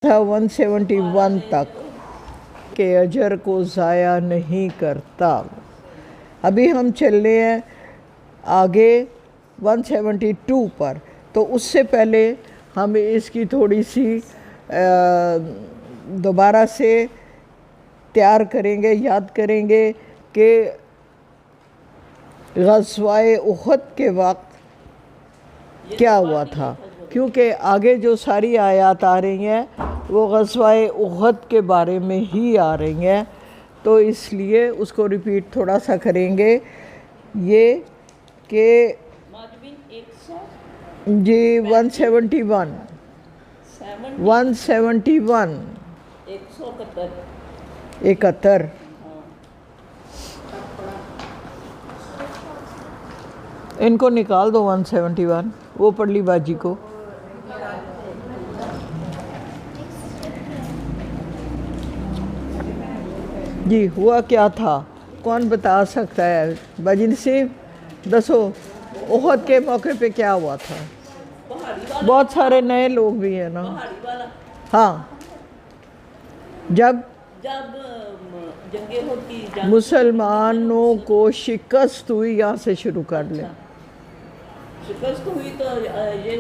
تھا 171 تک کہ اجر کو ضائع نہیں کرتا۔ ابھی ہم چل رہے ہیں آگے 172 پر، تو اس سے پہلے ہم اس کی تھوڑی سی دوبارہ سے تیار کریں گے، یاد کریں گے کہ غزوہ احد کے وقت کیا ہوا تھا، کیونکہ آگے جو ساری آیات آ رہی ہیں وہ غزوہ احد کے بارے میں ہی آ رہی ہیں، تو اس لیے اس کو ریپیٹ تھوڑا سا کریں گے۔ یہ کہ جی 171 71 ان کو نکال دو 171، وہ پڑھ لی باجی کو۔ جی ہوا کیا تھا، کون بتا سکتا ہے؟ باجی نسیم دسو، احد کے موقع پہ کیا ہوا تھا؟ بہت سارے نئے لوگ بھی ہیں نا۔ ہاں، جب مسلمانوں کو شکست ہوئی، یہاں سے شروع کر لیں۔ شکست ہوئی تو یہ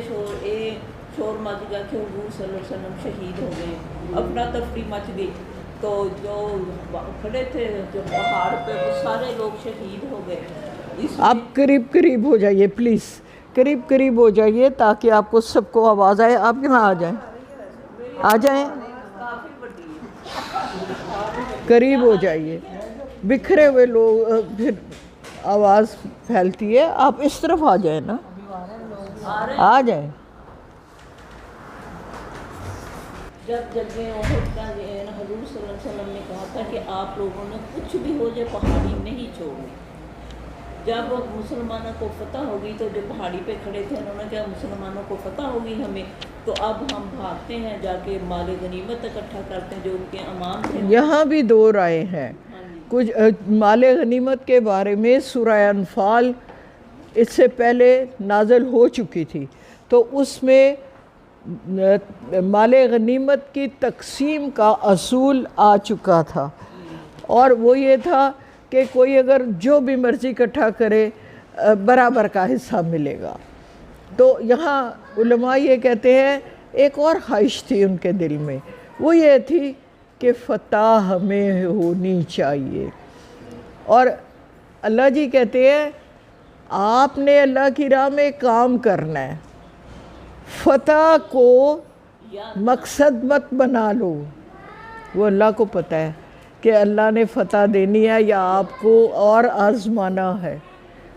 شور مچ گیا کہ حضور صلی اللہ علیہ وسلم شہید ہو گئے، افرا تفری مچ گئی، تو جو کھڑے تھے جو پہاڑ پہ وہ سارے لوگ شہید ہو گئے۔ آپ قریب ہو جائیے پلیز، قریب ہو جائیے تاکہ آپ کو سب کو آواز آئے۔ آپ یہاں آ جائیں، قریب ہو جائیے، بکھرے ہوئے لوگ پھر آواز پھیلتی ہے۔ آپ اس طرف آ جائیں نا، آ جائیں۔ جب جنگیں احد کا حضور صلی اللہ علیہ وسلم نے کہا تھا کہ آپ لوگوں نے کچھ بھی ہو جائے پہاڑی نہیں چھوڑنی۔ جب مسلمانوں کو فتح ہوگی تو جو پہاڑی پہ کھڑے تھے انہوں نے کہا مسلمانوں کو فتح ہوگی ہمیں، تو اب ہم بھاگتے ہیں، جا کے مال غنیمت اکٹھا کرتے ہیں جو ان کے امام تھے۔ یہاں بھی دو رائے ہیں، کچھ مال غنیمت کے بارے میں سورہ انفال اس سے پہلے نازل ہو چکی تھی، تو اس میں مال غنیمت کی تقسیم کا اصول آ چکا تھا، اور وہ یہ تھا کہ کوئی اگر جو بھی مرضی اکٹھا کرے برابر کا حصہ ملے گا۔ تو یہاں علماء یہ کہتے ہیں ایک اور خواہش تھی ان کے دل میں، وہ یہ تھی کہ فتح ہمیں ہونی چاہیے، اور اللہ جی کہتے ہیں آپ نے اللہ کی راہ میں کام کرنا ہے، فتح کو مقصد مت بنا لو۔ وہ اللہ کو پتہ ہے کہ اللہ نے فتح دینی ہے یا آپ کو اور آزمانا ہے،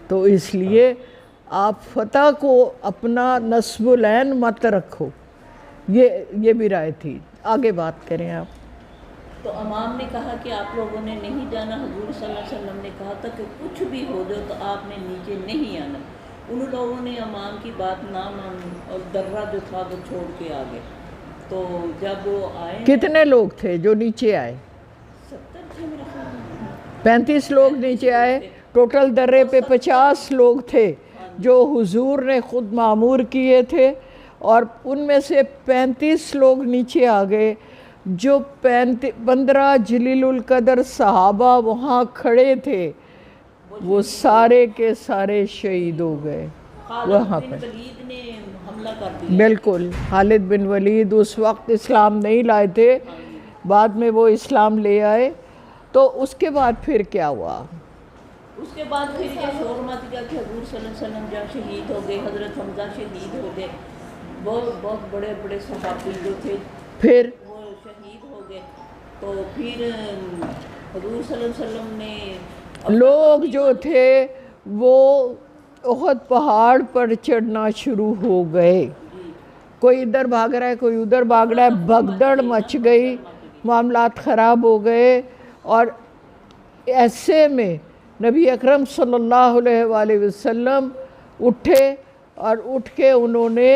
تو اس لیے آپ فتح کو اپنا نصب العین مت رکھو۔ یہ بھی رائے تھی۔ آگے بات کریں آپ۔ تو امام نے کہا کہ آپ لوگوں نے نہیں جانا، حضور صلی اللہ علیہ وسلم نے کہا تھا کہ کچھ بھی ہو جائے تو آپ نے نیچے نہیں آنا۔ ان لوگوں نے امام کی بات نہ مانی اور درہ جو تھا وہ چھوڑ کے آ گئے۔ تو جب وہ آئے، کتنے لوگ تھے جو نیچے آئے؟ 70 تھے میرے خیال میں، 35 لوگ نیچے آئے، ٹوٹل درے پہ 50 لوگ تھے جو حضور نے خود معمور کیے تھے، اور ان میں سے 35 لوگ نیچے آ گئے۔ جو 15 جلیل القدر صحابہ وہاں کھڑے تھے وہ سارے کے سارے شہید ہو گئے وہاں پر۔ خالد بن ولید نے حملہ کر دیا۔ بالکل، خالد بن ولید اس وقت اسلام نہیں لائے تھے، بعد میں وہ اسلام لے آئے۔ تو اس کے بعد پھر کیا ہوا؟ اس کے بعد پھر یہ شور مچ گیا کہ حضور صلی اللہ علیہ وسلم جب شہید ہو گئے، حضرت حمزہ شہید ہو گئے، بہت بڑے بڑے صحابی جو تھے پھر وہ شہید ہو گئے۔ تو پھر حضور صلی اللہ علیہ وسلم نے لوگ جو تھے وہ احد پہاڑ پر چڑھنا شروع ہو گئے، کوئی ادھر بھاگ رہا ہے، کوئی ادھر بھاگ رہا ہے، بھگدڑ مچ گئی، معاملات خراب ہو گئے۔ اور ایسے میں نبی اکرم صلی اللہ علیہ وآلہ وسلم اٹھے، اور اٹھ کے انہوں نے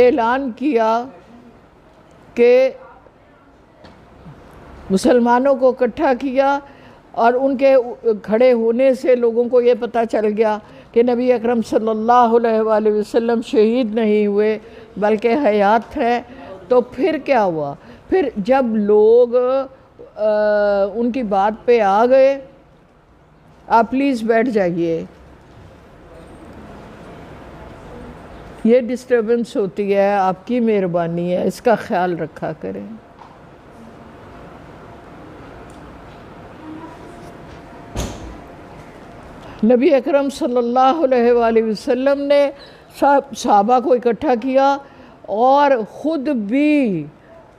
اعلان کیا کہ مسلمانوں کو اکٹھا کیا، اور ان کے کھڑے ہونے سے لوگوں کو یہ پتہ چل گیا کہ نبی اکرم صلی اللہ علیہ وآلہ وسلم شہید نہیں ہوئے بلکہ حیات ہیں، تو پھر کیا ہوا؟ پھر جب لوگ ان کی بات پہ آ گئے، آپ پلیز بیٹھ جائیے، یہ ڈسٹربنس ہوتی ہے، آپ کی مہربانی ہے، اس کا خیال رکھا کریں۔ نبی اکرم صلی اللہ علیہ وآلہ وسلم نے صحابہ کو اکٹھا کیا اور خود بھی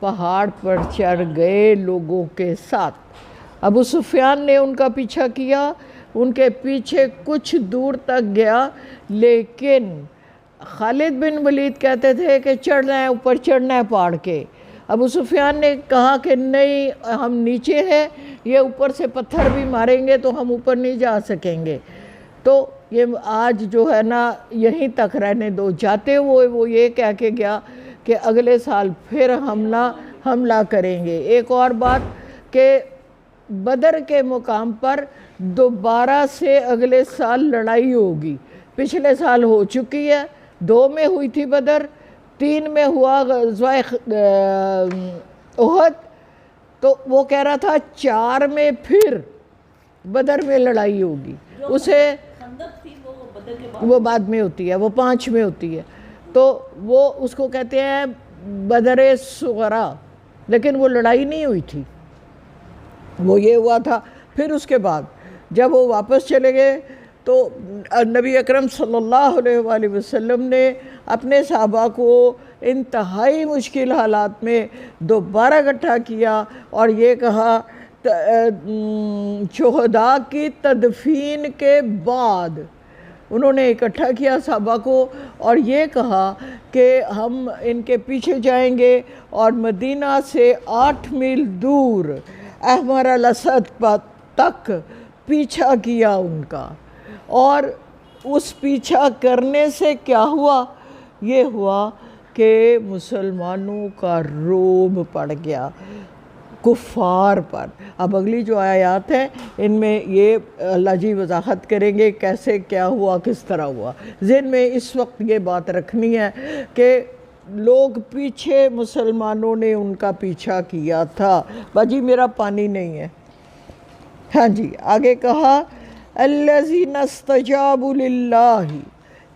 پہاڑ پر چڑھ گئے لوگوں کے ساتھ۔ ابو سفیان نے ان کا پیچھا کیا، ان کے پیچھے کچھ دور تک گیا، لیکن خالد بن ولید کہتے تھے کہ چڑھنا ہے، اوپر چڑھنا ہے پہاڑ کے۔ ابو سفیان نے کہا کہ نہیں، ہم نیچے ہیں، یہ اوپر سے پتھر بھی ماریں گے تو ہم اوپر نہیں جا سکیں گے، تو یہ آج جو ہے نا یہیں تک رہنے دو۔ جاتے ہوئے وہ یہ کہہ کے گیا کہ اگلے سال پھر حملہ کریں گے۔ ایک اور بات کہ بدر کے مقام پر دوبارہ سے اگلے سال لڑائی ہوگی۔ پچھلے سال ہو چکی ہے، 2 میں ہوئی تھی بدر، 3 میں ہوا غزوہ احد، تو وہ کہہ رہا تھا 4 میں پھر بدر میں لڑائی ہوگی۔ اسے خندق تھی وہ بدر کے بعد، وہ بعد میں ہوتی ہے، وہ 5 میں ہوتی ہے، تو وہ اس کو کہتے ہیں بدر صغریٰ، لیکن وہ لڑائی نہیں ہوئی تھی، وہ یہ ہوا تھا۔ پھر اس کے بعد جب وہ واپس چلے گئے تو نبی اکرم صلی اللہ علیہ وآلہ وسلم نے اپنے صحابہ کو انتہائی مشکل حالات میں دوبارہ اکٹھا کیا اور یہ کہا شہداء کی تدفین کے بعد انہوں نے اکٹھا کیا صحابہ کو اور یہ کہا کہ ہم ان کے پیچھے جائیں گے، اور مدینہ سے 8 میل دور احمر الاسد تک پیچھا کیا ان کا۔ اور اس پیچھا کرنے سے کیا ہوا؟ یہ ہوا کہ مسلمانوں کا رعب پڑ گیا کفار پر۔ اب اگلی جو آیات ہیں ان میں یہ اللہ جی وضاحت کریں گے کیسے کیا ہوا، کس طرح ہوا۔ ذہن میں اس وقت یہ بات رکھنی ہے کہ لوگ پیچھے، مسلمانوں نے ان کا پیچھا کیا تھا۔ باجی میرا پانی نہیں ہے۔ ہاں جی، آگے کہا الذین استجابوا للہ،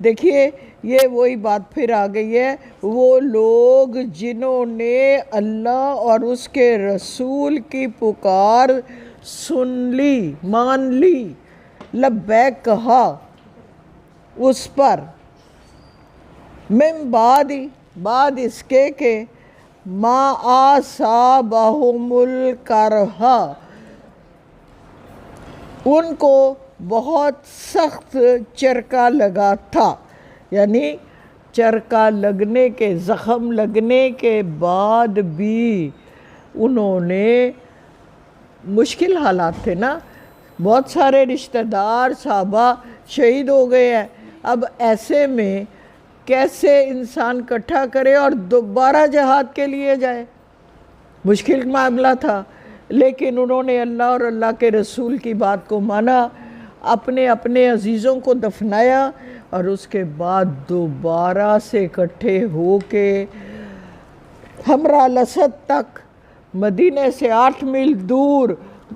دیکھیے یہ وہی بات پھر آ گئی ہے، وہ لوگ جنہوں نے اللہ اور اس کے رسول کی پکار سن لی، مان لی، لبیک کہا اس پر، من بعد اس کے کہ ما اصابہم الکرہ، ان کو بہت سخت چرکا لگا تھا، یعنی چرکا لگنے کے، زخم لگنے کے بعد بھی انہوں نے، مشکل حالات تھے نا، بہت سارے رشتہ دار صحابہ شہید ہو گئے ہیں، اب ایسے میں کیسے انسان اکٹھا کرے اور دوبارہ جہاد کے لیے جائے؟ مشکل معاملہ تھا، لیکن انہوں نے اللہ اور اللہ کے رسول کی بات کو مانا، اپنے اپنے عزیزوں کو دفنایا، اور اس کے بعد دوبارہ سے اکٹھے ہو کے حمراء الاسد تک، مدینے سے 8 میل دور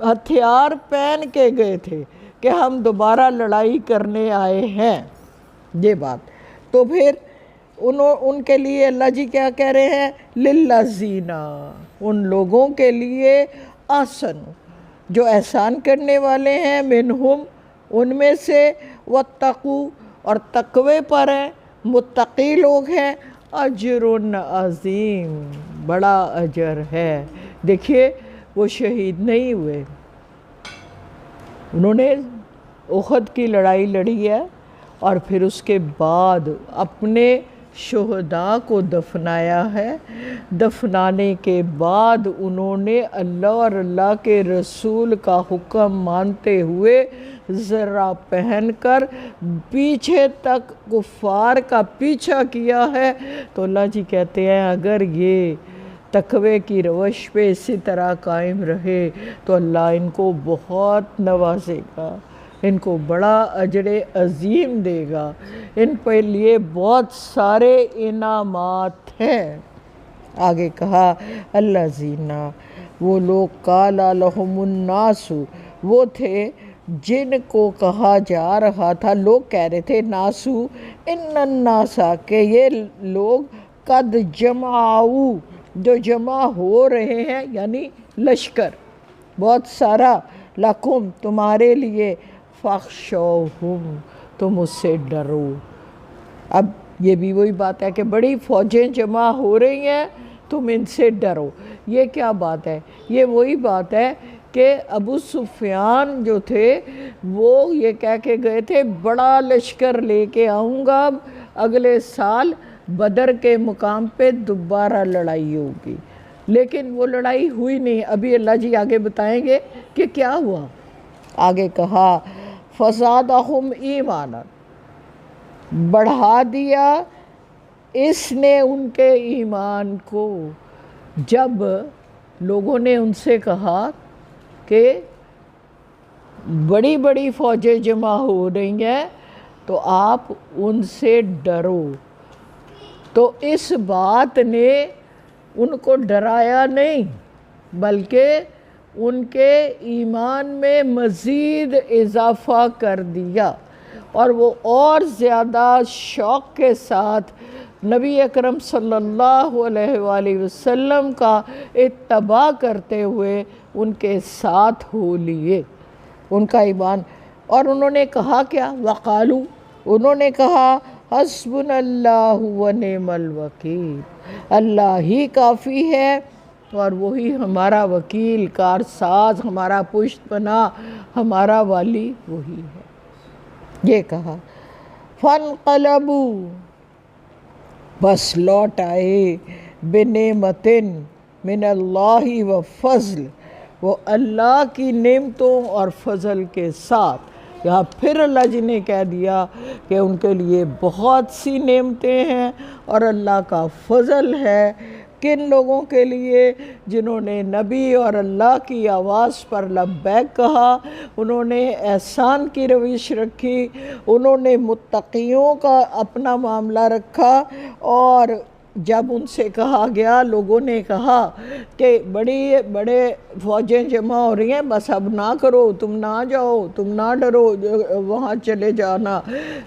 ہتھیار پہن کے گئے تھے کہ ہم دوبارہ لڑائی کرنے آئے ہیں، یہ بات۔ تو پھر ان کے لیے اللہ جی کیا کہہ رہے ہیں؟ للذین، ان لوگوں کے لیے، احسن، جو احسان کرنے والے ہیں، منہم، ان میں سے، واتقوا، اور تقوی پر ہیں، متقی لوگ ہیں، اجر عظیم، بڑا اجر ہے۔ دیکھیے وہ شہید نہیں ہوئے، انہوں نے احد کی لڑائی لڑی ہے اور پھر اس کے بعد اپنے شہداء کو دفنایا ہے، دفنانے کے بعد انہوں نے اللہ اور اللہ کے رسول کا حکم مانتے ہوئے ذرہ پہن کر پیچھے تک کفار کا پیچھا کیا ہے۔ تو اللہ جی کہتے ہیں اگر یہ تقوی کی روش پہ اسی طرح قائم رہے تو اللہ ان کو بہت نوازے گا، ان کو بڑا اجر عظیم دے گا، ان پہ لیے بہت سارے انعامات ہیں۔ آگے کہا اللہ زینا، وہ لوگ قالا لہم الناس، وہ تھے جن کو کہا جا رہا تھا، لوگ کہہ رہے تھے ناسو ان الناسا، کہ یہ لوگ قد جمعو، جو جمع ہو رہے ہیں، یعنی لشکر بہت سارا، لکم تمہارے لیے، فاخشوہم تم اس سے ڈرو۔ اب یہ بھی وہی بات ہے کہ بڑی فوجیں جمع ہو رہی ہیں، تم ان سے ڈرو۔ یہ کیا بات ہے؟ یہ وہی بات ہے کہ ابو سفیان جو تھے وہ یہ کہہ کے گئے تھے بڑا لشکر لے کے آؤں گا، اگلے سال بدر کے مقام پہ دوبارہ لڑائی ہوگی، لیکن وہ لڑائی ہوئی نہیں۔ ابھی اللہ جی آگے بتائیں گے کہ کیا ہوا۔ آگے کہا فزادہم ایمانا، بڑھا دیا اس نے ان کے ایمان کو۔ جب لوگوں نے ان سے کہا کہ بڑی بڑی فوجیں جمع ہو رہی ہیں تو آپ ان سے ڈرو، تو اس بات نے ان کو ڈرایا نہیں بلکہ ان کے ایمان میں مزید اضافہ کر دیا، اور وہ اور زیادہ شوق کے ساتھ نبی اکرم صلی اللہ علیہ وآلہ وسلم کا اتباع کرتے ہوئے ان کے ساتھ ہو لیے، ان کا ایمان۔ اور انہوں نے کہا کیا؟ وقالو، انہوں نے کہا حسبنا اللہ ونعم الوکیل، اللہ ہی کافی ہے اور وہی ہمارا وکیل، کارساز، ہمارا پشت پناہ، ہمارا والی وہی ہے۔ یہ کہا فانقلبوا، بس لوٹ آئے، بنعمت من اللہ و فضل، وہ اللہ کی نعمتوں اور فضل کے ساتھ۔ یہاں پھر اللہ جی نے کہہ دیا کہ ان کے لیے بہت سی نعمتیں ہیں اور اللہ کا فضل ہے۔ کن لوگوں کے لیے؟ جنہوں نے نبی اور اللہ کی آواز پر لبیک کہا، انہوں نے احسان کی روش رکھی، انہوں نے متقیوں کا اپنا معاملہ رکھا، اور جب ان سے کہا گیا، لوگوں نے کہا کہ بڑے فوجیں جمع ہو رہی ہیں، بس اب نہ کرو، تم نہ جاؤ، تم نہ ڈرو، وہاں چلے جانا،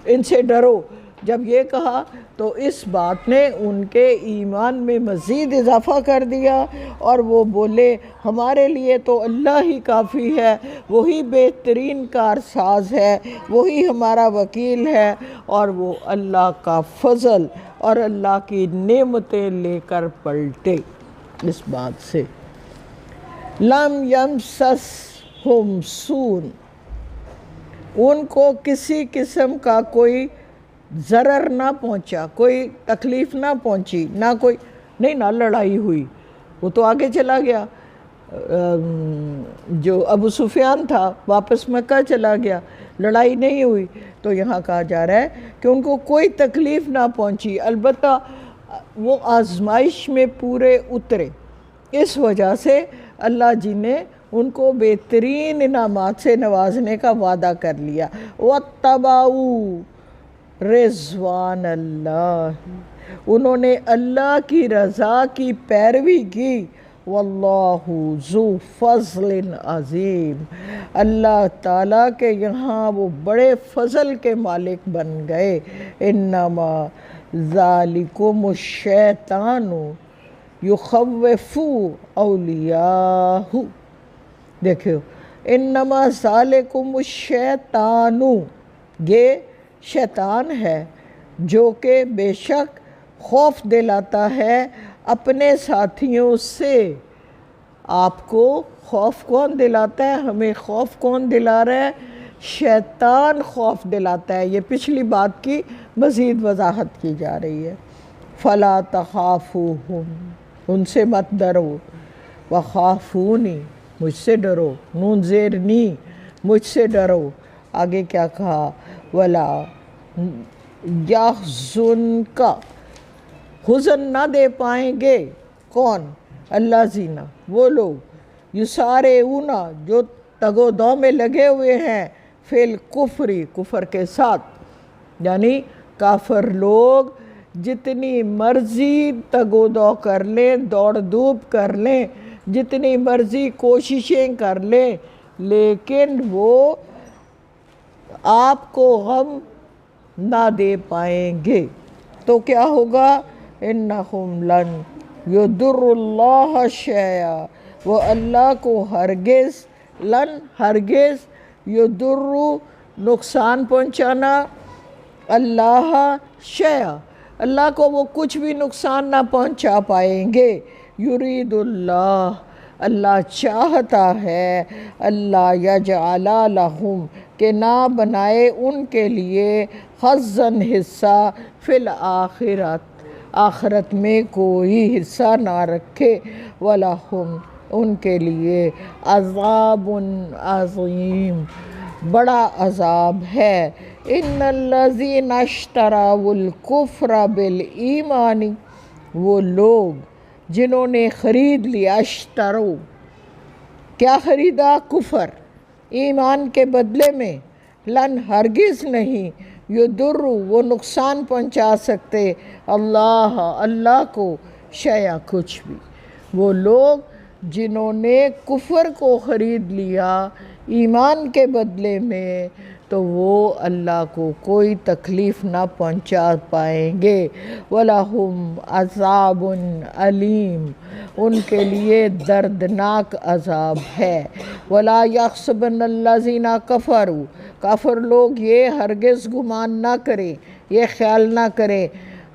ان سے ڈرو۔ جب یہ کہا تو اس بات نے ان کے ایمان میں مزید اضافہ کر دیا، اور وہ بولے ہمارے لیے تو اللہ ہی کافی ہے، وہی بہترین کارساز ہے، وہی ہمارا وکیل ہے، اور وہ اللہ کا فضل اور اللہ کی نعمتیں لے کر پلٹے اس بات سے۔ لم یمسسہم سوء، ان کو کسی قسم کا کوئی ضرر نہ پہنچا، کوئی تکلیف نہ پہنچی، نہ لڑائی ہوئی، وہ تو آگے چلا گیا، جو ابو سفیان تھا واپس مکہ چلا گیا، لڑائی نہیں ہوئی۔ تو یہاں کہا جا رہا ہے کہ ان کو کوئی تکلیف نہ پہنچی، البتہ وہ آزمائش میں پورے اترے، اس وجہ سے اللہ جی نے ان کو بہترین انعامات سے نوازنے کا وعدہ کر لیا۔ وَاتَّبَعُوا رضوان اللہ، انہوں نے اللہ کی رضا کی پیروی کی۔ واللہ ذو فضل عظیم، اللہ تعالیٰ کے یہاں وہ بڑے فضل کے مالک بن گئے۔ انما ذالکم الشیطان یخوف اولیاءہ، دیکھو انما ذالکم الشیطان، یہ شیطان ہے جو کہ بے شک خوف دلاتا ہے اپنے ساتھیوں سے۔ آپ کو خوف کون دلاتا ہے؟ ہمیں خوف کون دلا رہا ہے؟ شیطان خوف دلاتا ہے۔ یہ پچھلی بات کی مزید وضاحت کی جا رہی ہے۔ فلا تخافوہم، ان سے مت ڈرو، وخافونی، مجھ سے ڈرو، نون زیر نی، مجھ سے ڈرو۔ آگے کیا کہا؟ ولا یحزنک، حزن نہ دے پائیں گے کون؟ اللہ زینا، وہ لوگ یسارعون، جو تگ و دو میں لگے ہوئے ہیں، فی الکفر، کفر کے ساتھ، یعنی کافر لوگ جتنی مرضی تگ و دو کر لیں، دوڑ دھوپ کر لیں، جتنی مرضی کوششیں کر لیں، لیکن وہ آپ کو غم نہ دے پائیں گے۔ تو کیا ہوگا؟ انہم لن یضر اللہ شیئا، وہ اللہ کو ہرگز، لن ہرگز، یضر نقصان پہنچانا، اللہ شیئا اللہ کو وہ کچھ بھی نقصان نہ پہنچا پائیں گے۔ یرید اللہ اللہ چاہتا ہے، اللہ یجعل لہم کہ نہ بنائے ان کے لیے، حظاً حصہ، فی الآخرۃ آخرت میں کوئی حصہ نہ رکھے، وَلَهُمْ ان کے لیے عذاب عظیم بڑا عذاب ہے۔ ان الذین اشتروا الکفر بالایمان، وہ لوگ جنہوں نے خرید لیا، اشترو کیا خریدا؟ کفر، ایمان کے بدلے میں، لن ہرگز نہیں، یضر وہ نقصان پہنچا سکتے، اللہ کو، شیئا کچھ بھی۔ وہ لوگ جنہوں نے کفر کو خرید لیا ایمان کے بدلے میں، تو وہ اللہ کو کوئی تکلیف نہ پہنچا پائیں گے۔ وَلَهُمْ عَذَابٌ علیم ان کے لیے دردناک عذاب ہے۔ وَلَا يَحْسَبَنَّ الَّذِينَ كَفَرُوا کافر لوگ یہ ہرگز گمان نہ کریں، یہ خیال نہ کریں،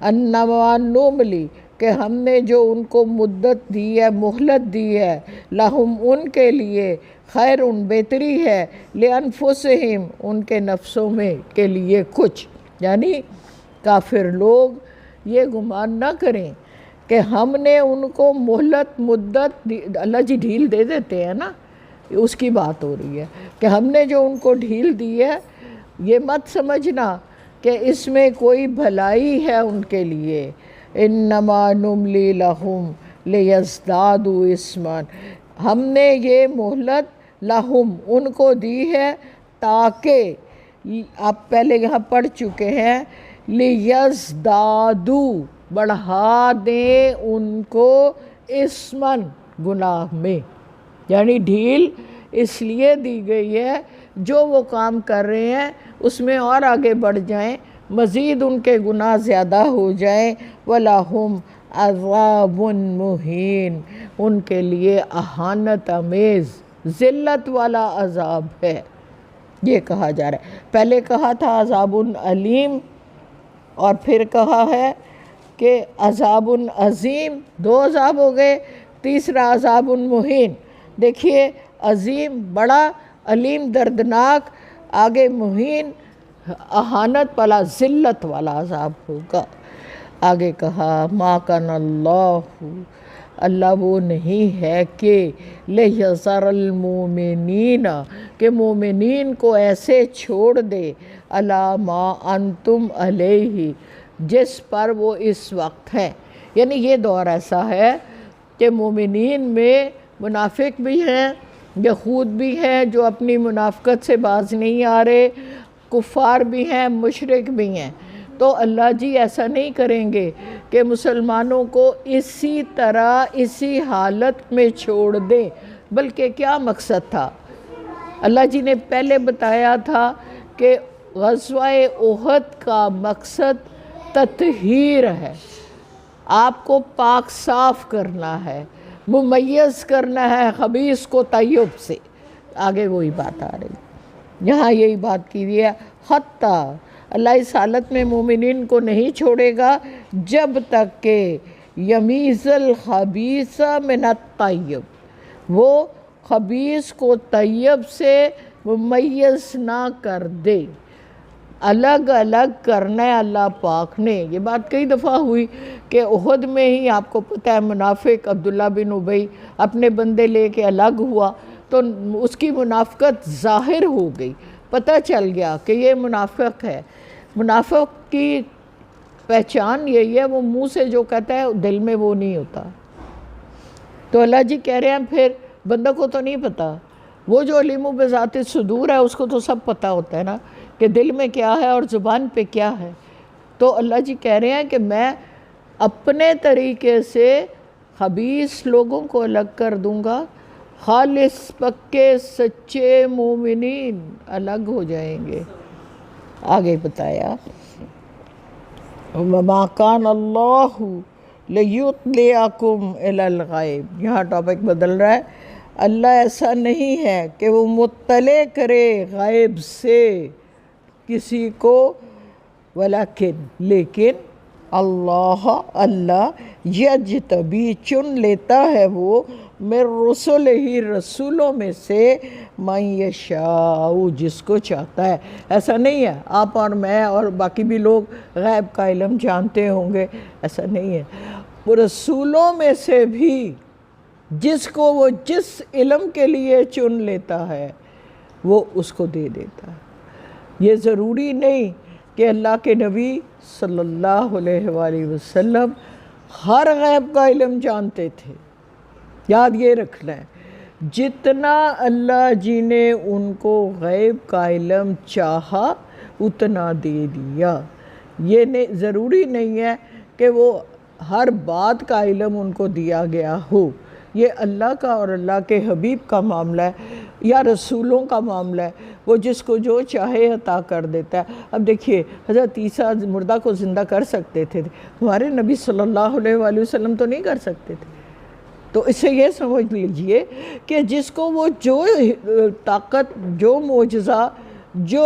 انما نملی کہ ہم نے جو ان کو مدت دی ہے، مہلت دی ہے، لہم ان کے لیے، خیر بہتری ہے، لِأَنفُسِهِمْ ان کے نفسوں میں کے لیے کچھ، یعنی کافر لوگ یہ گمان نہ کریں کہ ہم نے ان کو مہلت مدت دی، اللہ جی ڈھیل دے دیتے ہیں نا، اس کی بات ہو رہی ہے کہ ہم نے جو ان کو ڈھیل دی ہے، یہ مت سمجھنا کہ اس میں کوئی بھلائی ہے ان کے لیے۔ انما نملی لہم لیزدادوا اثما ہم نے یہ مہلت لہم ان کو دی ہے تاکہ، آپ پہلے یہاں پڑھ چکے ہیں، لیزدادوا بڑھا دیں ان کو اثما گناہ میں، یعنی ڈھیل اس لیے دی گئی ہے جو وہ کام کر رہے ہیں اس میں اور آگے بڑھ جائیں، مزید ان کے گناہ زیادہ ہو جائیں۔ وَلَهُمْ عَذَابٌ مُہین ان کے لیے اہانت آمیز ذلت والا عذاب ہے، یہ کہا جا رہا ہے۔ پہلے کہا تھا عذاب علیم، اور پھر کہا ہے کہ عذاب عظیم، دو عذاب ہو گئے، تیسرا عذاب مہین۔ دیکھیے عظیم بڑا، علیم دردناک، آگے مہین اہانت والا ذلت والا عذاب ہوگا۔ آگے کہا ما کان اللہ وہ نہیں ہے کہ لیذر المومنین کہ مومنین کو ایسے چھوڑ دے، علی ما انتم علیہ جس پر وہ اس وقت ہیں، یعنی یہ دور ایسا ہے کہ مومنین میں منافق بھی ہیں، یہود بھی ہیں جو اپنی منافقت سے باز نہیں آ رہے، کفار بھی ہیں، مشرک بھی ہیں۔ تو اللہ جی ایسا نہیں کریں گے کہ مسلمانوں کو اسی طرح اسی حالت میں چھوڑ دیں، بلکہ کیا مقصد تھا؟ اللہ جی نے پہلے بتایا تھا کہ غزوہ احد کا مقصد تطہیر ہے، آپ کو پاک صاف کرنا ہے، ممیز کرنا ہے خبیث کو طیب سے۔ آگے وہی بات آ رہی، یہاں یہی بات کی ہے، حتیٰ اللہ اس حالت میں مومنین کو نہیں چھوڑے گا جب تک کہ یمیز الخبیث من الطیب وہ خبیث کو طیب سے ممیز نہ کر دے۔ الگ الگ کرنا ہے اللہ پاک نے، یہ بات کئی دفعہ ہوئی کہ احد میں ہی آپ کو پتہ ہے منافق عبداللہ بن ابی اپنے بندے لے کے الگ ہوا، تو اس کی منافقت ظاہر ہو گئی، پتہ چل گیا کہ یہ منافق ہے۔ منافق کی پہچان یہی ہے، وہ منہ سے جو کہتا ہے دل میں وہ نہیں ہوتا۔ تو اللہ جی کہہ رہے ہیں پھر بندہ کو تو نہیں پتہ، وہ جو علم بذات صدور ہے اس کو تو سب پتہ ہوتا ہے نا کہ دل میں کیا ہے اور زبان پہ کیا ہے۔ تو اللہ جی کہہ رہے ہیں کہ میں اپنے طریقے سے خبیث لوگوں کو الگ کر دوں گا، خالص پکے سچے مومنین الگ ہو جائیں گے۔ آگے بتایا وَمَا كَانَ اللَّهُ لِيُطْلِعَكُمْ إِلَى الْغَيْبِ، یہاں ٹاپک بدل رہا ہے۔ اللہ ایسا نہیں ہے کہ وہ مطلع کرے غیب سے کسی کو، لیکن اللہ یجتبی چن لیتا ہے وہ من رسول ہی رسولوں میں سے من یشاء جس کو چاہتا ہے۔ ایسا نہیں ہے آپ اور میں اور باقی بھی لوگ غیب کا علم جانتے ہوں گے، ایسا نہیں ہے۔ وہ رسولوں میں سے بھی جس کو وہ جس علم کے لیے چن لیتا ہے وہ اس کو دے دیتا ہے۔ یہ ضروری نہیں کہ اللہ کے نبی صلی اللہ علیہ وآلہ وسلم ہر غیب کا علم جانتے تھے، یاد یہ رکھنا ہے۔ جتنا اللہ جی نے ان کو غیب کا علم چاہا اتنا دے دیا۔ یہ ضروری نہیں ہے کہ وہ ہر بات کا علم ان کو دیا گیا ہو، یہ اللہ کا اور اللہ کے حبیب کا معاملہ ہے یا رسولوں کا معاملہ ہے، وہ جس کو جو چاہے عطا کر دیتا ہے۔ اب دیکھیے حضرت عیسیٰ مردہ کو زندہ کر سکتے تھے، ہمارے نبی صلی اللہ علیہ وآلہ وسلم تو نہیں کر سکتے تھے۔ تو اس سے یہ سمجھ لیجئے کہ جس کو وہ جو طاقت، جو معجزہ، جو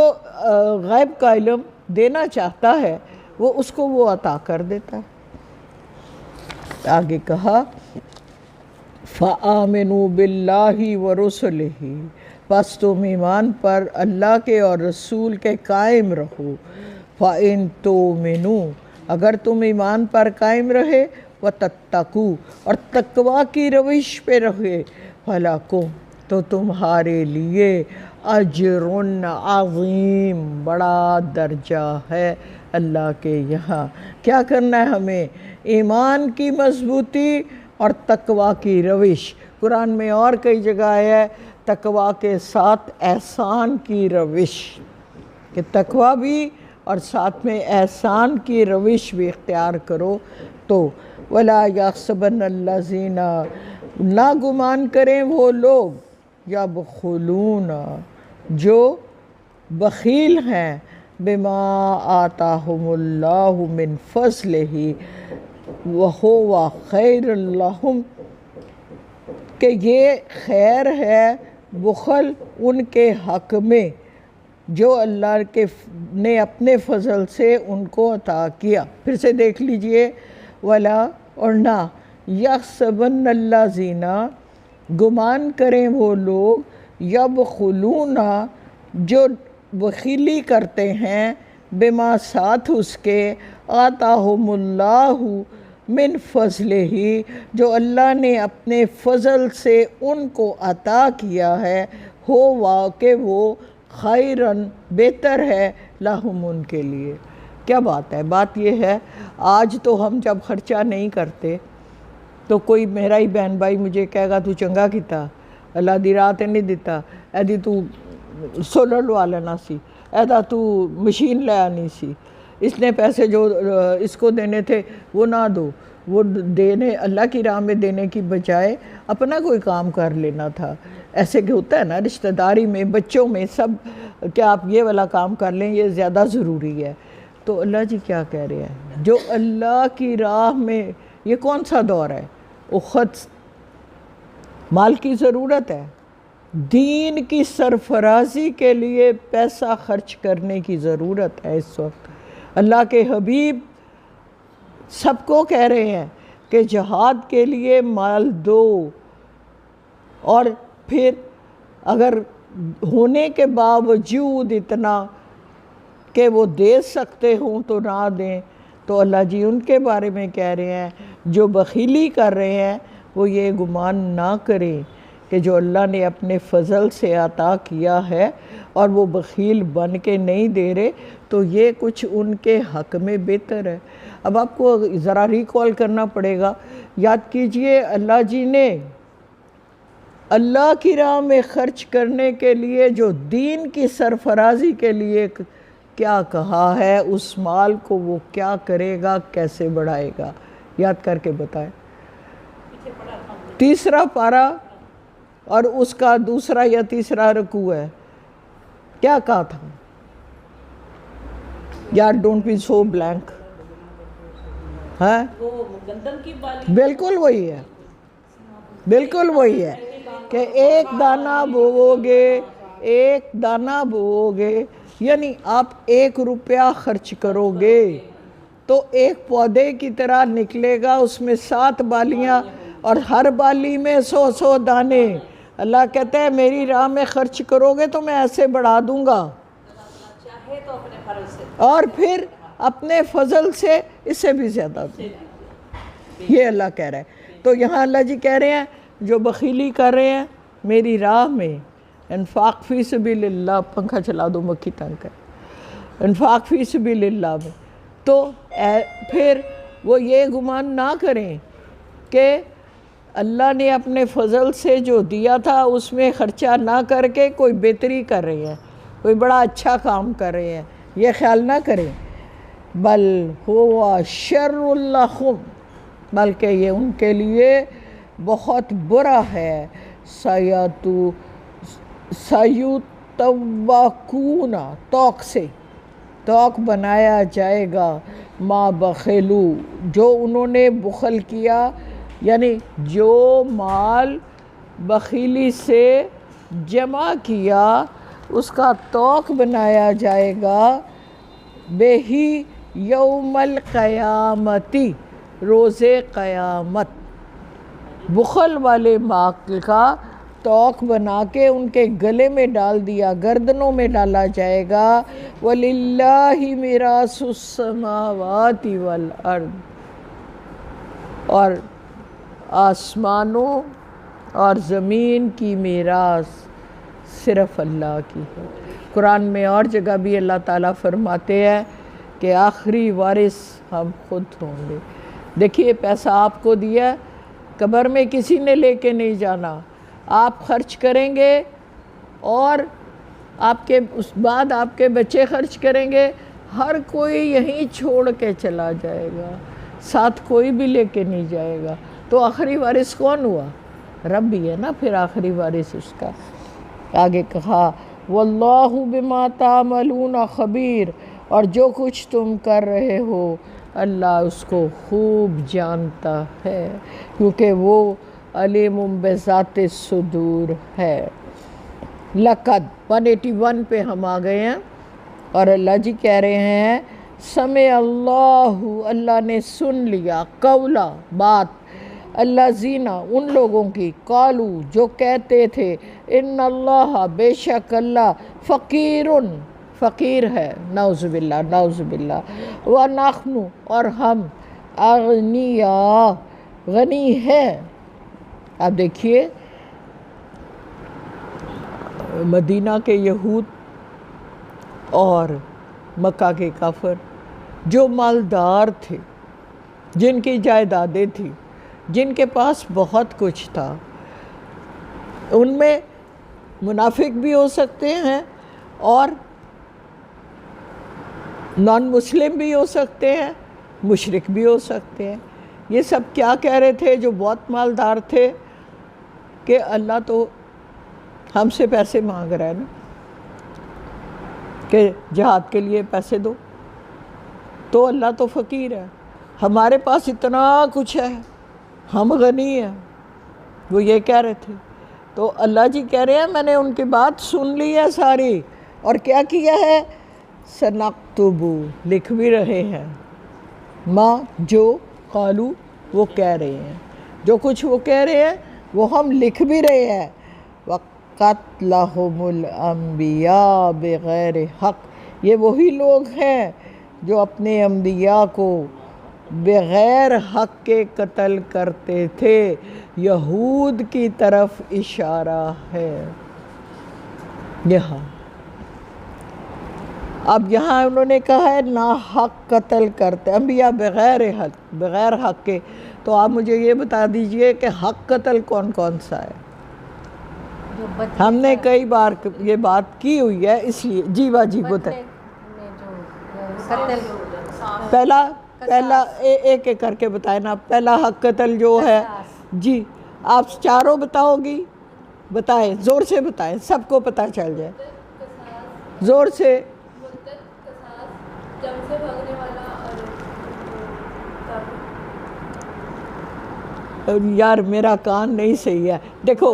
غیب کا علم دینا چاہتا ہے وہ اس کو وہ عطا کر دیتا ہے۔ آگے کہا فَآمِنُوا بِاللَّهِ وَرُسُلِهِ، پس تم ایمان پر اللہ کے اور رسول کے قائم رہو۔ فَإِن تُؤْمِنُوا، اگر تم ایمان پر قائم رہے، وَتَتَّقُوا، اور تقوی کی روش پہ رہے، فَلَكُمْ، تو تمہارے لیے اجر عظیم، بڑا درجہ ہے اللہ کے یہاں۔ کیا کرنا ہے ہمیں؟ ایمان کی مضبوطی اور تقوی کی روش۔ قرآن میں اور کئی جگہ ہے تقوی کے ساتھ احسان کی روش، کہ تقوی بھی اور ساتھ میں احسان کی روش بھی اختیار کرو۔ تو وَلَا يَحْسَبَنَّ الَّذِينَ، نہ گمان کریں وہ لوگ، يَبْخُلُونَ، جو بخیل ہیں، بِمَا آتَاهُمُ اللَّهُ مِنْ فَضْلِهِ وَهُوَ خَيْرٌ لَهُمْ، کہ یہ خیر ہے بخل ان کے حق میں جو اللہ نے اپنے فضل سے ان کو عطا کیا۔ پھر سے دیکھ لیجئے، ولا، اور نہ، یحسبن الذین، گمان کریں وہ لوگ، یبخلون، جو بخیلی کرتے ہیں، بما، ساتھ اس کے، آتاہم اللہ من فضلہ، جو اللہ نے اپنے فضل سے ان کو عطا کیا ہے، ہوا کہ وہ خیرن، بہتر ہے، لہم، ان کے لیے۔ کیا بات ہے؟ بات یہ ہے آج تو ہم جب خرچہ نہیں کرتے تو کوئی میرا ہی بہن بھائی مجھے کہے گا تو چنگا کیتا، اللہ دی راہ تے نہیں دیتا، ایدی تو سولر لوا لینا سی، ایدہ تو مشین لے آنی سی، اس نے پیسے جو اس کو دینے تھے وہ نہ دو، وہ دینے اللہ کی راہ میں دینے کی بجائے اپنا کوئی کام کر لینا تھا۔ ایسے کہ ہوتا ہے نا رشتہ داری میں، بچوں میں، سب کہ آپ یہ والا کام کر لیں، یہ زیادہ ضروری ہے۔ تو اللہ جی کیا کہہ رہے ہیں؟ جو اللہ کی راہ میں، یہ کون سا دور ہے؟ اخت مال کی ضرورت ہے، دین کی سرفرازی کے لیے پیسہ خرچ کرنے کی ضرورت ہے اس وقت۔ اللہ کے حبیب سب کو کہہ رہے ہیں کہ جہاد کے لیے مال دو، اور پھر اگر ہونے کے باوجود اتنا کہ وہ دے سکتے ہوں تو نہ دیں، تو اللہ جی ان کے بارے میں کہہ رہے ہیں جو بخیلی کر رہے ہیں وہ یہ گمان نہ کریں کہ جو اللہ نے اپنے فضل سے عطا کیا ہے اور وہ بخیل بن کے نہیں دے رہے تو یہ کچھ ان کے حق میں بہتر ہے۔ اب آپ کو ذرا ریکال کرنا پڑے گا، یاد کیجئے اللہ جی نے اللہ کی راہ میں خرچ کرنے کے لیے جو دین کی سرفرازی کے لیے کیا کہا ہے، اس مال کو وہ کیا کرے گا، کیسے بڑھائے گا، یاد کر کے بتائیں۔ تیسرا پارہ اور اس کا دوسرا یا تیسرا رکوع ہے، کیا کہا تھا؟ یار ڈونٹ بی سو بلینک، ہاں وہ گندم کی بالی، بالکل وہی ہے، بالکل وہی ہے کہ ایک دانہ بوو گے، ایک دانہ بوو گے، یعنی آپ 1 روپیہ خرچ کرو گے تو ایک پودے کی طرح نکلے گا، اس میں 7 بالیاں اور ہر بالی میں 100 دانے۔ اللہ کہتا ہے میری راہ میں خرچ کرو گے تو میں ایسے بڑھا دوں گا، چاہے تو اپنے فرض سے، اور پھر اپنے فضل سے اس سے بھی زیادہ دوں، یہ اللہ کہہ رہا ہے۔ تو یہاں اللہ جی کہہ رہے ہیں جو بخیلی کر رہے ہیں میری راہ میں، انفاق فی سبیل اللہ، پنکھا چلا دو مکھی تنگ کر، انفاق فی سبیل اللہ میں، تو پھر وہ یہ گمان نہ کریں کہ اللہ نے اپنے فضل سے جو دیا تھا اس میں خرچہ نہ کر کے کوئی بہتری کر رہے ہیں، کوئی بڑا اچھا کام کر رہے ہیں، یہ خیال نہ کریں۔ بل ہوا شر لہم، بلکہ یہ ان کے لیے بہت برا ہے، سیطوقون، توق سے توق بنایا جائے گا، ما بخلو، جو انہوں نے بخل کیا، یعنی جو مال بخیلی سے جمع کیا اس کا توق بنایا جائے گا، بے ہی یوم القیامتی، روز قیامت، بخل والے مال کا توق بنا کے ان کے گلے میں ڈال دیا، گردنوں میں ڈالا جائے گا۔ وَلِلَّهِ مِيرَاثُ السَّمَاوَاتِ وَالْأَرْضِ، اور آسمانوں اور زمین کی میراث صرف اللہ کی ہے۔ قرآن میں اور جگہ بھی اللہ تعالیٰ فرماتے ہیں کہ آخری وارث ہم خود ہوں گے۔ دیکھیے پیسہ آپ کو دیا، قبر میں کسی نے لے کے نہیں جانا، آپ خرچ کریں گے اور آپ کے اس بعد آپ کے بچے خرچ کریں گے، ہر کوئی یہیں چھوڑ کے چلا جائے گا، ساتھ کوئی بھی لے کے نہیں جائے گا، تو آخری وارث کون ہوا؟ رب ہی ہے نا پھر آخری وارث اس کا۔ آگے کہا واللہ بما تعملون خبیر، اور جو کچھ تم کر رہے ہو اللہ اس کو خوب جانتا ہے، کیونکہ وہ علیم بذات الصدور ہے۔ لقد 181 پہ ہم آ گئے ہیں، اور اللہ جی کہہ رہے ہیں سمع اللہ، اللہ نے سن لیا، قولا بات، اللہ زینہ ان لوگوں کی، قالو جو کہتے تھے، ان اللہ بے شک اللہ فقیر ہے، نعوذ باللہ نعوذ باللہ، وَنَحْنُ اور ہم اغنیاء غنی ہیں۔ اب دیکھیے مدینہ کے یہود اور مکہ کے کافر جو مالدار تھے، جن کی جائیدادیں تھیں، جن کے پاس بہت کچھ تھا، ان میں منافق بھی ہو سکتے ہیں اور نان مسلم بھی ہو سکتے ہیں، مشرک بھی ہو سکتے ہیں۔ یہ سب کیا کہہ رہے تھے جو بہت مالدار تھے کہ اللہ تو ہم سے پیسے مانگ رہا ہے نا کہ جہاد کے لیے پیسے دو، تو اللہ تو فقیر ہے، ہمارے پاس اتنا کچھ ہے، ہم غنی ہیں، وہ یہ کہہ رہے تھے۔ تو اللہ جی کہہ رہے ہیں میں نے ان کی بات سن لی ہے ساری، اور کیا کیا ہے؟ سنکتب، لکھ بھی رہے ہیں، ماں جو قالو وہ کہہ رہے ہیں، جو کچھ وہ کہہ رہے ہیں وہ ہم لکھ بھی رہے ہیں۔ وَقَتْلَهُمُ الْأَنْبِيَاءَ بِغَيْرِ حق، یہ وہی لوگ ہیں جو اپنے انبیاء کو بغیر حق کے قتل کرتے تھے، یہود کی طرف اشارہ ہے یہاں۔ اب یہاں انہوں نے کہا ہے نا حق قتل کرتے انبیاء بغیر حق کے، تو آپ مجھے یہ بتا دیجئے کہ حق قتل کون کون سا ہے؟ ہم نے کئی بار یہ بات کی ہوئی ہے، اس لیے جی واجی بتا، جو پہلا ایک ایک کر کے بتائیں نا. پہلا حق قتل جو ہے جی آپ چاروں بتاؤ گی, بتائیں زور سے بتائیں, سب کو پتہ چل جائے زور سے. یار میرا کان نہیں صحیح ہے. دیکھو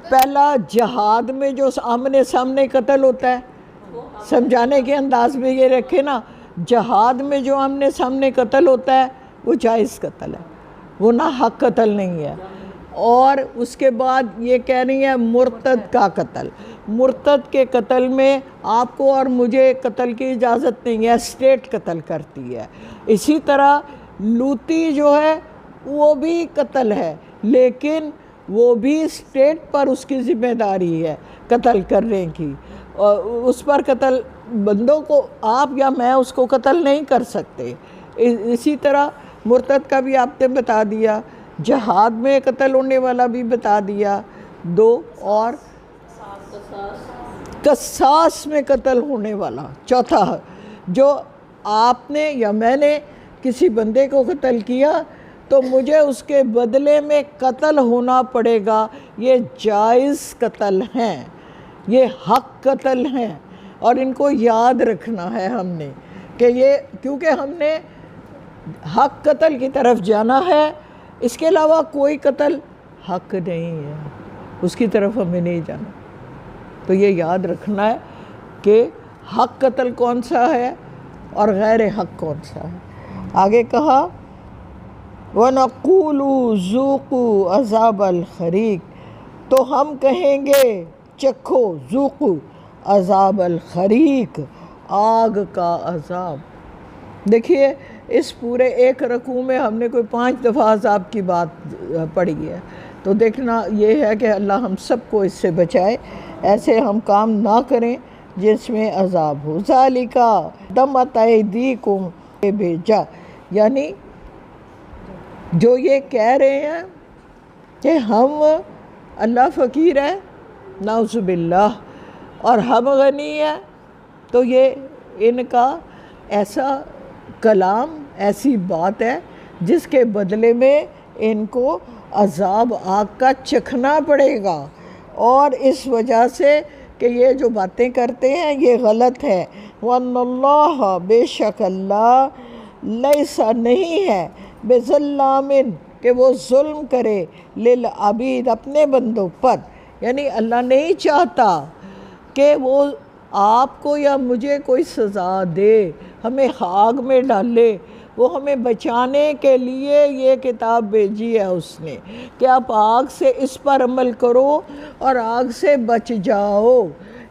پہلا جہاد میں جو آمنے سامنے قتل ہوتا ہے, سمجھانے کے انداز میں یہ رکھے نا, جہاد میں جو آمنے سامنے قتل ہوتا ہے وہ جائز قتل ہے, وہ نہ حق قتل نہیں ہے. اور اس کے بعد یہ کہہ رہی ہیں مرتد کا قتل. مرتد کے قتل میں آپ کو اور مجھے قتل کی اجازت نہیں ہے, اسٹیٹ قتل کرتی ہے. اسی طرح لوطی جو ہے وہ بھی قتل ہے, لیکن وہ بھی اسٹیٹ پر اس کی ذمہ داری ہے قتل کرنے کی. اور اس پر قتل بندوں کو آپ یا میں اس کو قتل نہیں کر سکتے. اسی طرح مرتد کا بھی آپ نے بتا دیا, جہاد میں قتل ہونے والا بھی بتا دیا 2, اور قصاص میں قتل ہونے والا 4. جو آپ نے یا میں نے کسی بندے کو قتل کیا تو مجھے اس کے بدلے میں قتل ہونا پڑے گا. یہ جائز قتل ہیں, یہ حق قتل ہیں, اور ان کو یاد رکھنا ہے ہم نے کہ یہ کیونکہ ہم نے حق قتل کی طرف جانا ہے, اس کے علاوہ کوئی قتل حق نہیں ہے, اس کی طرف ہمیں نہیں جانا. تو یہ یاد رکھنا ہے کہ حق قتل کون سا ہے اور غیر حق کون سا ہے. آگے کہا وَنَقُولُ ذُوقُوا عَذَابَ الْحَرِيقِ, تو ہم کہیں گے چکھو, ذوقو عذاب الحریق, آگ کا عذاب. دیکھیے اس پورے ایک رکوع میں ہم نے کوئی 5 دفعہ عذاب کی بات پڑھی ہے. تو دیکھنا یہ ہے کہ اللہ ہم سب کو اس سے بچائے, ایسے ہم کام نہ کریں جس میں عذاب ہو. ذَالِكَ دَمَّتْ أَيْدِيكُمْ بھیجا, یعنی جو یہ کہہ رہے ہیں کہ ہم اللہ فقیر ہے, نعوذ باللہ, اور ہم غنی ہیں, تو یہ ان کا ایسا کلام, ایسی بات ہے جس کے بدلے میں ان کو عذاب آگ کا چکھنا پڑے گا. اور اس وجہ سے کہ یہ جو باتیں کرتے ہیں یہ غلط ہے. وَأَنَّ اللَّهَ, بے شک اللہ, لَيْسَ نہیں ہے, بِظَلَّامٍ کہ وہ ظلم کرے, لِلْعَبِيدِ اپنے بندوں پر. یعنی اللہ نہیں چاہتا کہ وہ آپ کو یا مجھے کوئی سزا دے, ہمیں آگ میں ڈالے. وہ ہمیں بچانے کے لیے یہ کتاب بھیجی ہے اس نے کہ آپ آگ سے اس پر عمل کرو اور آگ سے بچ جاؤ,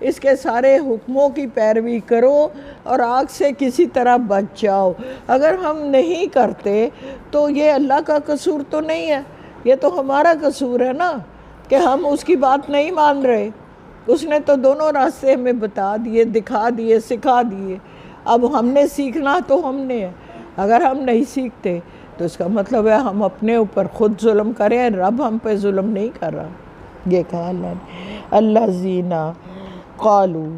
اس کے سارے حکموں کی پیروی کرو اور آگ سے کسی طرح بچ جاؤ. اگر ہم نہیں کرتے تو یہ اللہ کا قصور تو نہیں ہے, یہ تو ہمارا قصور ہے نا کہ ہم اس کی بات نہیں مان رہے. اس نے تو دونوں راستے ہمیں بتا دیے, دکھا دیے, سکھا دیے. اب ہم نے سیکھنا تو ہم نے ہے, اگر ہم نہیں سیکھتے تو اس کا مطلب ہے ہم اپنے اوپر خود ظلم کریں, رب ہم پہ ظلم نہیں کر رہا. یہ کہا اللہ نے, الذین قالوا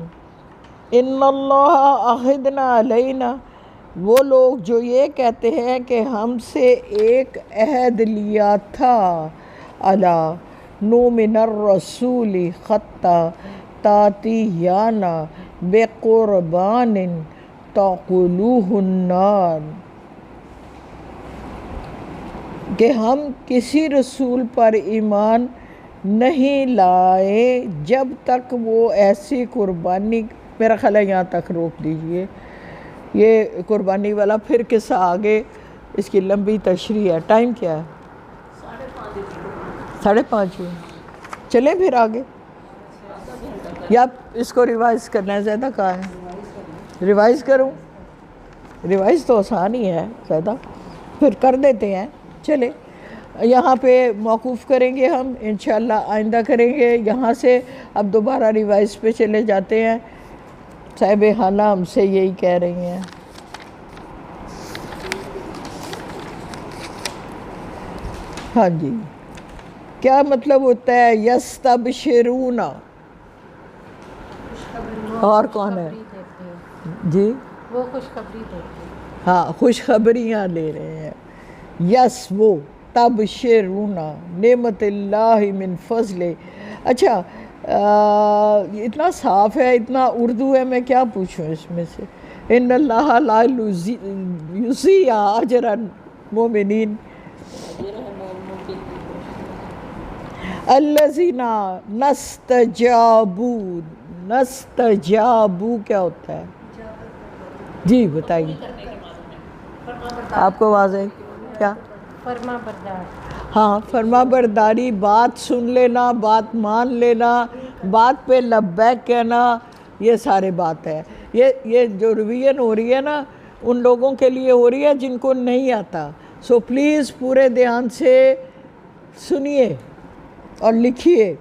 ان اللہ عہدنا علینا, وہ لوگ جو یہ کہتے ہیں کہ ہم سے ایک عہد لیا تھا, الا نؤمن الرسول حتی تأتینا بقربان تأکلوہ النار, کہ ہم کسی رسول پر ایمان نہیں لائے جب تک وہ ایسی قربانی. میرا خیال ہے یہاں تک روک دیجئے, یہ قربانی والا پھر قصہ آگے, اس کی لمبی تشریح ہے. ٹائم کیا ہے؟ 5:30. چلیں پھر آگے, یا اس کو ریوائز کرنا ہے؟ زیادہ کہا ہے ریوائز کروں, ریوائز تو آسان ہی ہے زیادہ, پھر کر دیتے ہیں. چلیں یہاں پہ موقوف کریں گے ہم, انشاءاللہ آئندہ کریں گے یہاں سے. اب دوبارہ ریوائز پہ چلے جاتے ہیں. صاحب خانہ ہم سے یہی کہہ رہی ہیں. ہاں جی, کیا مطلب ہوتا ہے یستبشرون؟ اور کون ہے جی؟ وہ خوشخبری دیتے ہیں. ہاں خوشخبریاں لے رہے ہیں. یس وہ تبشرون نعمت اللہ من فضل. اچھا اتنا صاف ہے، اتنا اردو ہے، میں کیا پوچھوں اس میں سے. ان اللہ لا یضیع اجر المؤمنین الذین نستجابوا کیا ہوتا ہے جی بتائیے. آپ کو آواز ہے کیا؟ فرما بردار. ہاں فرما برداری، بات سن لینا، بات مان لینا، بات پہ لبیک کہنا، یہ سارے بات ہے. یہ جو ریویژن ہو رہی ہے نا ان لوگوں کے لیے ہو رہی ہے جن کو نہیں آتا. سو پلیز پورے دھیان سے سنیے اور لکھیے.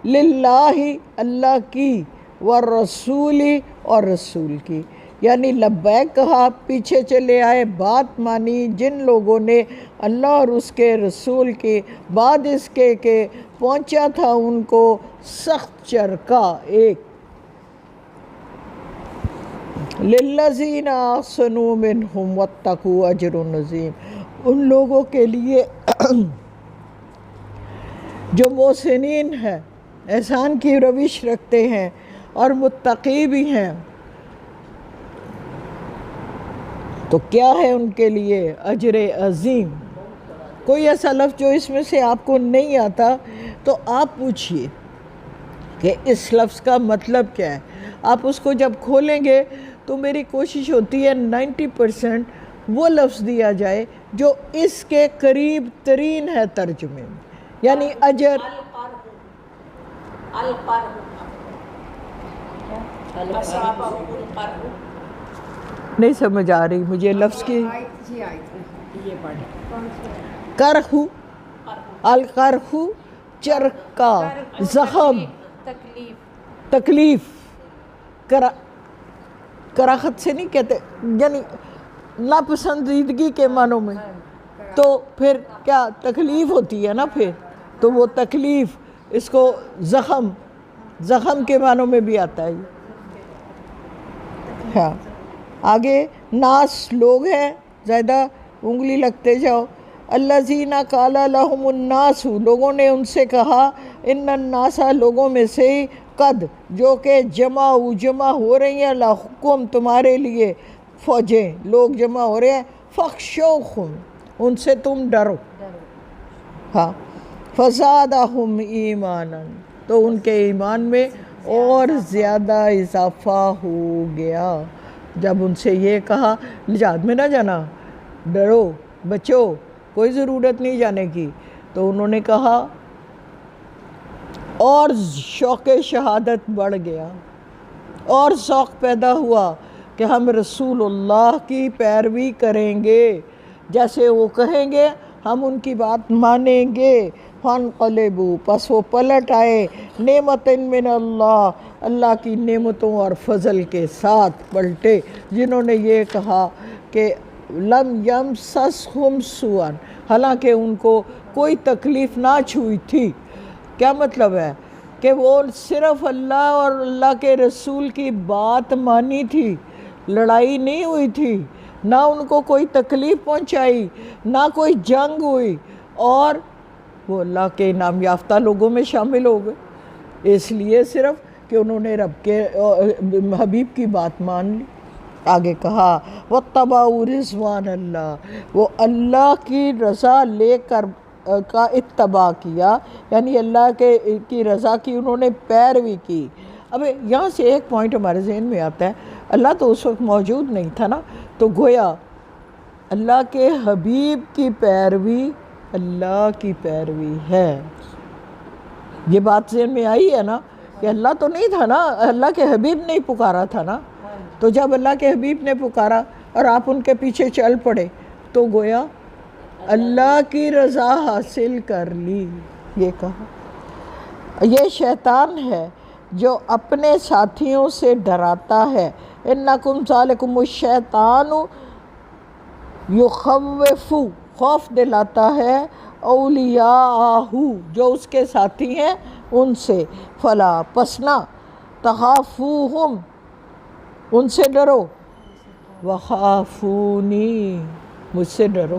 للہ اللہ کی، والرسول اور رسول کی. یعنی لبیک کہا، پیچھے چلے آئے، بات مانی جن لوگوں نے اللہ اور اس کے رسول کے بعد اس کے کہ پہنچا تھا ان کو سخت چرکا ایک. للذین احسنوا منہم واتقوا اجر عظیم. ان لوگوں کے لیے جو محسنین ہیں، احسان کی روش رکھتے ہیں اور متقی بھی ہیں، تو کیا ہے ان کے لیے اجر عظیم. کوئی ایسا لفظ جو اس میں سے آپ کو نہیں آتا تو آپ پوچھئے کہ اس لفظ کا مطلب کیا ہے. آپ اس کو جب کھولیں گے تو میری کوشش ہوتی ہے 90% وہ لفظ دیا جائے جو اس کے قریب ترین ہے ترجمے میں. یعنی اجر نہیں سمجھ آ رہی مجھے لفظ کی. کرخ، القرخ چرکا، زخم، تکلیف. کراہت سے نہیں کہتے، یعنی ناپسندیدگی کے معنوں میں. تو پھر کیا تکلیف ہوتی ہے نا پھر، تو وہ تکلیف اس کو زخم کے معنوں میں بھی آتا ہے. ہاں آگے ناس لوگ ہیں، زیادہ انگلی لگتے جاؤ. الذین قال لهم الناس، لوگوں نے ان سے کہا، ان الناس لوگوں میں سے قد جو کہ جمع ہو رہی ہیں، لکم تمہارے لیے، فوجیں لوگ جمع ہو رہے ہیں، فخشوہم ان سے تم ڈرو. ہاں فزادہم ایمانا، تو ان کے ایمان میں اور زیادہ اضافہ ہو گیا. جب ان سے یہ کہا جہاد میں نہ جانا، ڈرو بچو، کوئی ضرورت نہیں جانے کی، تو انہوں نے کہا اور شوق شہادت بڑھ گیا اور ذوق پیدا ہوا کہ ہم رسول اللہ کی پیروی کریں گے، جیسے وہ کہیں گے ہم ان کی بات مانیں گے. فانقلبوا، پس وہ پلٹ آئے، نعمت من اللہ، اللہ کی نعمتوں اور فضل کے ساتھ پلٹے. جنہوں نے یہ کہا کہ لم یمسسہم سوء، حالانکہ ان کو کوئی تکلیف نہ چھوئی تھی. کیا مطلب ہے کہ وہ صرف اللہ اور اللہ کے رسول کی بات مانی تھی، لڑائی نہیں ہوئی تھی، نہ ان کو کوئی تکلیف پہنچائی، نہ کوئی جنگ ہوئی، اور وہ اللہ کے انعام یافتہ لوگوں میں شامل ہو گئے. اس لیے صرف کہ انہوں نے رب کے حبیب کی بات مان لی. آگے کہا واتبعوا رضوان اللہ، وہ اللہ کی رضا لے کر کا اتباع کیا، یعنی اللہ کی رضا کی انہوں نے پیروی کی. اب یہاں سے ایک پوائنٹ ہمارے ذہن میں آتا ہے، اللہ تو اس وقت موجود نہیں تھا نا، تو گویا اللہ کے حبیب کی پیروی اللہ کی پیروی ہے. یہ بات ذہن میں آئی ہے نا کہ اللہ تو نہیں تھا نا، اللہ کے حبیب نے پکارا تھا نا. تو جب اللہ کے حبیب نے پکارا اور آپ ان کے پیچھے چل پڑے تو گویا اللہ کی رضا حاصل کر لی. یہ کہا یہ شیطان ہے جو اپنے ساتھیوں سے ڈراتا ہے. انکم ذالکم الشیطان یخوف، خوف دلاتا ہے، اولیاءہ جو اس کے ساتھی ہیں ان سے. فلا پسنا تخافوہم ان سے ڈرو، وخافونی، مجھ سے ڈرو،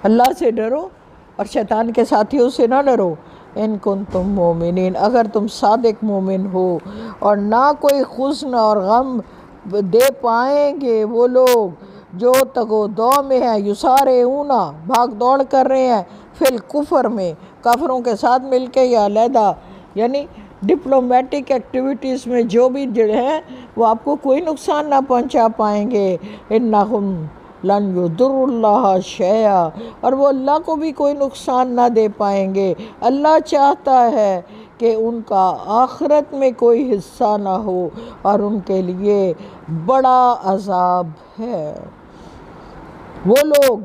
اللہ سے ڈرو اور شیطان کے ساتھیوں سے نہ ڈرو، ان کنتم مومنین، اگر تم صادق مومن ہو۔ اور نہ کوئی حزن اور غم دے پائیں گے وہ لوگ جو تگو دو میں ہیں، یسارعون، بھاگ دوڑ کر رہے ہیں، فی الکفر میں، کافروں کے ساتھ مل کے یا علیحدہ، یعنی ڈپلومیٹک ایکٹیویٹیز میں جو بھی ہیں وہ آپ کو کوئی نقصان نہ پہنچا پائیں گے۔ انہم لن یضروا اللہ شیئا، اور وہ اللہ کو بھی کوئی نقصان نہ دے پائیں گے۔ اللہ چاہتا ہے کہ ان کا آخرت میں کوئی حصہ نہ ہو اور ان کے لیے بڑا عذاب ہے۔ وہ لوگ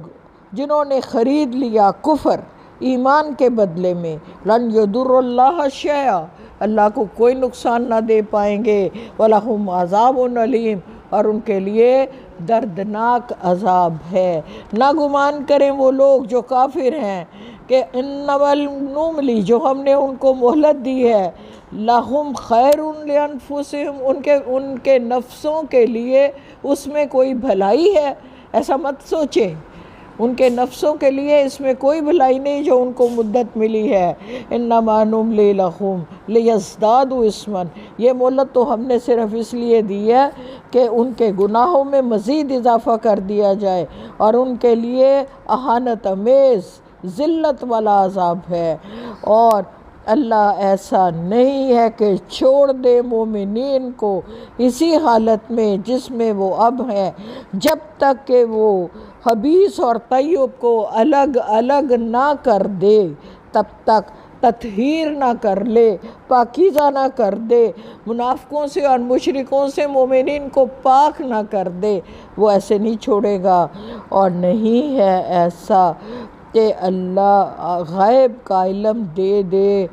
جنہوں نے خرید لیا کفر ایمان کے بدلے میں، لن یضروا اللہ شیئا، اللہ کو کوئی نقصان نہ دے پائیں گے، وَلَهُمْ عَذَابٌ عَلِيمٌ، اور ان کے لیے دردناک عذاب ہے۔ نہ گمان کریں وہ لوگ جو کافر ہیں کہ انما النملی، جو ہم نے ان کو مہلت دی ہے، لہم خیر لانفسہم، ان کے نفسوں کے لیے اس میں کوئی بھلائی ہے، ایسا مت سوچیں، ان کے نفسوں کے لیے اس میں کوئی بھلائی نہیں جو ان کو مدت ملی ہے۔ انما نملی لہم لیزدادوا اثما، یہ مہلت تو ہم نے صرف اس لیے دی ہے کہ ان کے گناہوں میں مزید اضافہ کر دیا جائے اور ان کے لیے اہانت امیز ذلت والا عذاب ہے۔ اور اللہ ایسا نہیں ہے کہ چھوڑ دے مومنین کو اسی حالت میں جس میں وہ اب ہیں، جب تک کہ وہ خبیث اور طیب کو الگ الگ نہ کر دے، تب تک تطہیر نہ کر لے، پاکیزہ نہ کر دے، منافقوں سے اور مشرکوں سے مومنین کو پاک نہ کر دے، وہ ایسے نہیں چھوڑے گا۔ اور نہیں ہے ایسا کہ اللہ غیب کا علم دے دے،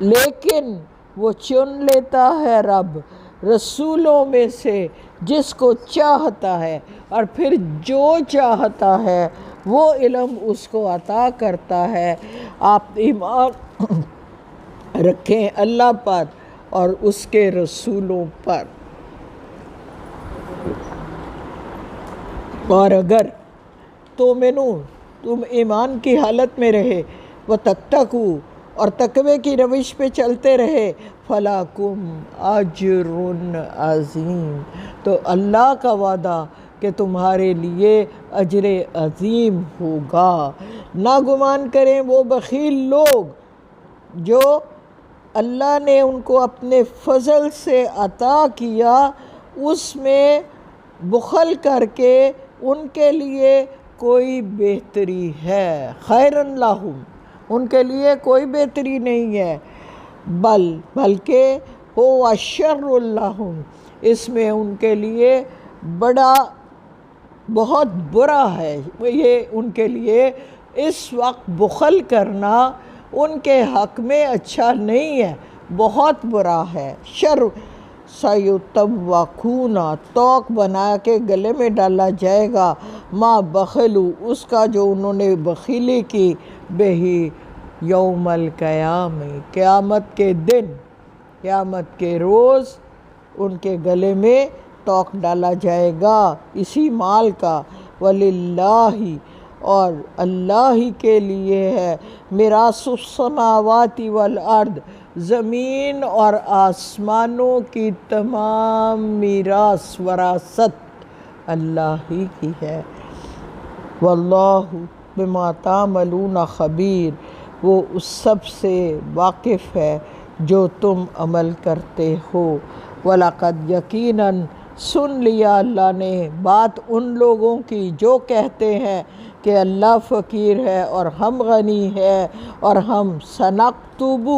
لیکن وہ چن لیتا ہے رب رسولوں میں سے جس کو چاہتا ہے، اور پھر جو چاہتا ہے وہ علم اس کو عطا کرتا ہے۔ آپ ایمان رکھیں اللہ پر اور اس کے رسولوں پر، اور اگر تم ایمان کی حالت میں رہے، وَتَتَّقُوا، اور تقوی کی روش پہ چلتے رہے، فَلَكُمْ أَجْرٌ عَظِيمٌ، تو اللہ کا وعدہ کہ تمہارے لیے اجر عظیم ہوگا۔ نہ گمان کریں وہ بخیل لوگ جو اللہ نے ان کو اپنے فضل سے عطا کیا، اس میں بخل کر کے ان کے لیے کوئی بہتری ہے، خیرن لہم، ان کے لیے کوئی بہتری نہیں ہے، بلکہ ہو شر لہم، اس میں ان کے لیے بہت برا ہے۔ یہ ان کے لیے اس وقت بخل کرنا ان کے حق میں اچھا نہیں ہے، بہت برا ہے۔ شر سیطوقون، توق بنا کے گلے میں ڈالا جائے گا، ما بخلو، اس کا جو انہوں نے بخیلی کی، بہی یوم القیام، قیامت کے دن، قیامت کے روز ان کے گلے میں توق ڈالا جائے گا اسی مال کا۔ وَلِلَّهِ، اور اللہ ہی کے لیے ہے، میراث السماوات والارض، زمین اور آسمانوں کی تمام میراث، وراثت اللہ ہی کی ہے۔ واللہ بما تعملون خبیر، وہ اس سب سے واقف ہے جو تم عمل کرتے ہو۔ وَلَقَدْ یقیناً سن لیا اللہ نے بات ان لوگوں کی جو کہتے ہیں کہ اللہ فقیر ہے اور ہم غنی ہے، اور ہم سنکتب،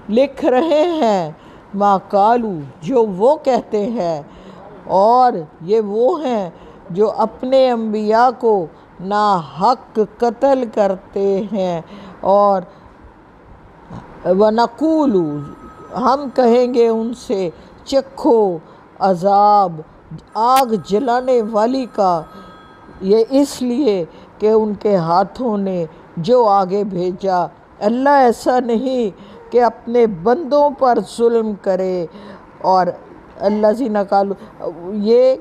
لکھ رہے ہیں، ما قالوا، جو وہ کہتے ہیں، اور یہ وہ ہیں جو اپنے انبیاء کو ناحق قتل کرتے ہیں۔ اور وَنَقُولُ، ہم کہیں گے ان سے، چکھو عذاب آگ جلانے والی کا، یہ اس لیے کہ ان کے ہاتھوں نے جو آگے بھیجا۔ اللہ ایسا نہیں کہ اپنے بندوں پر ظلم کرے۔ اور الذین قالوا، یہ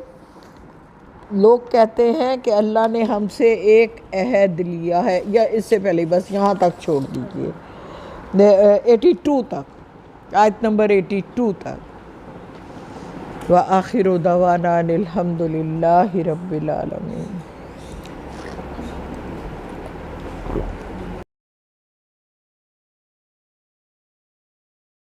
لوگ کہتے ہیں کہ اللہ نے ہم سے ایک عہد لیا ہے، یا اس سے پہلے بس یہاں تک چھوڑ دیجئے 82 تک، آیت نمبر 82 تک. وآخر دعوانا ان الحمد للہ رب العالمین.